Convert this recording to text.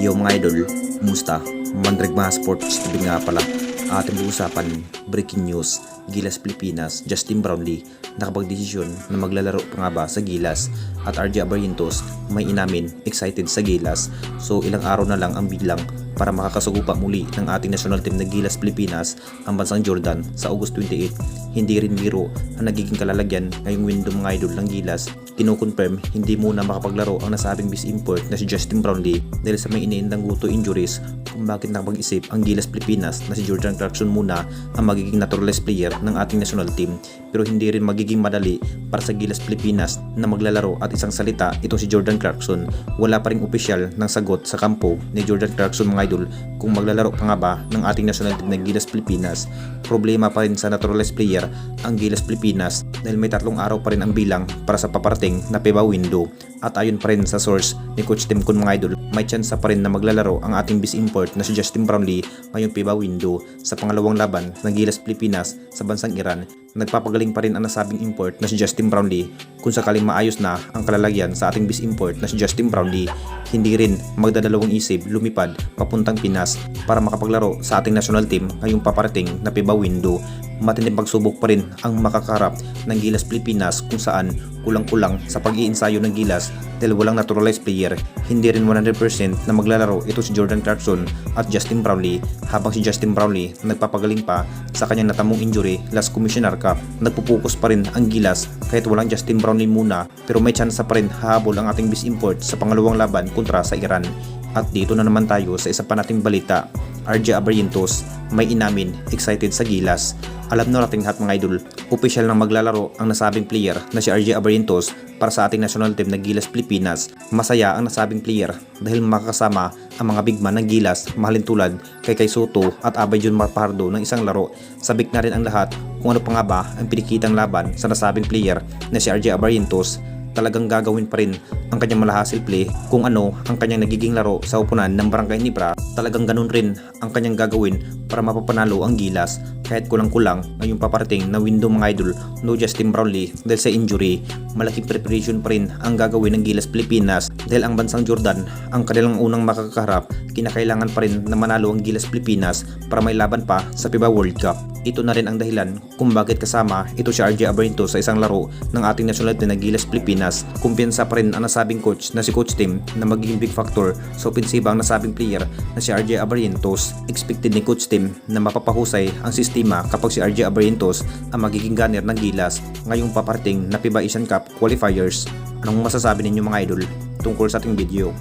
Yo mga idol, kumusta? Mandreg mga sports TV nga pala. Ating pag-usapan, breaking news, Gilas Pilipinas, Justin Brownlee nakapagdesisyon na maglalaro pa nga ba sa Gilas at RJ Abarrientos may inamin excited sa Gilas. So ilang araw na lang ang bilang para makakasugupa muli ng ating national team na Gilas Pilipinas ang bansang Jordan sa August 28. Hindi rin biro ang nagiging kalalagyan ngayong window mga idol ng Gilas. Kino-confirm hindi muna makapaglaro ang nasabing bis import na si Justin Brownlee dahil sa may iniindang guto injuries kung bakit nakapag-isip ang Gilas Pilipinas na si Jordan Clarkson muna ang magiging naturalized player ng ating national team. Pero hindi rin magiging madali para sa Gilas Pilipinas na maglalaro at isang salita itong si Jordan Clarkson. Wala pa ring opisyal ng sagot sa kampo ni Jordan Clarkson mga idol kung maglalaro pa nga ba ng ating national team ng Gilas Pilipinas. Problema pa rin sa naturalized player ang Gilas Pilipinas dahil may 3 araw pa rin ang bilang para sa paparating na FIBA window. At ayon pa rin sa source ni Coach Tim Kun mga idol, may chance pa rin na maglalaro ang ating bis import na si Justin Brownlee ngayong FIBA window sa pangalawang laban ng Gilas Pilipinas sa bansang Iran. Nagpapagaling pa rin ang nasabing import na si Justin Brownlee kung sakaling maayos na ang kalalagyan sa ating bis import na si Justin Brownlee. Hindi rin magdadalawang isip lumipad papuntang Pinas para makapaglaro sa ating national team ngayong paparating na FIBA window. Matinding pagsubok pa rin ang makakarap ng Gilas Pilipinas kung saan kulang-kulang sa pag-iinsayo ng Gilas dahil walang naturalized player. Hindi rin 100% na maglalaro ito si Jordan Clarkson at Justin Brownlee, habang si Justin Brownlee nagpapagaling pa sa kanyang natamong injury last Commissioner Cup. Nagpupokus pa rin ang Gilas kahit walang Justin Brownlee muna, pero may chance pa rin hahabol ang ating bis import sa pangalawang laban kontra sa Iran. At dito na naman tayo sa isa pa nating balita. RJ Abarrientos may inamin excited sa Gilas. Alam na nating lahat mga idol, opisyal nang maglalaro ang nasabing player na si RJ Abarrientos para sa ating national team na Gilas Pilipinas. Masaya ang nasabing player dahil makakasama ang mga big man ng Gilas, mahalin tulad kay Soto at Abay Jun Marpardo ng isang laro. Sabik na rin ang lahat kung ano pa nga ba ang pinikitang laban sa nasabing player na si RJ Abarrientos. Talagang gagawin pa rin ang kanyang malahasil play kung ano ang kanyang nagiging laro sa upunan ng Barangay Nibra. Talagang ganun rin ang kanyang gagawin para mapapanalo ang Gilas kahit kulang-kulang ngayong paparating na window mga idol. No Justin Brownlee dahil sa injury. Malaking preparation pa rin ang gagawin ng Gilas Pilipinas dahil ang bansang Jordan ang kanilang unang makakaharap. Kinakailangan pa rin na manalo ang Gilas Pilipinas para may laban pa sa FIBA World Cup. Ito na rin ang dahilan kung bakit kasama ito si RJ Abarrientos sa isang laro ng ating national team na Gilas Pilipinas. Kumpiyansa pa rin ang nasabing coach na si Coach Tim na magiging big factor sa opensiba ang nasabing player na si RJ Abarrientos. Expected ni Coach Tim na mapapahusay ang sistema kapag si RJ Abarrientos ang magiging gunner ng Gilas ngayong paparating na FIBA Asian Cup qualifiers. Anong masasabi ninyo mga idol tungkol sa ating video?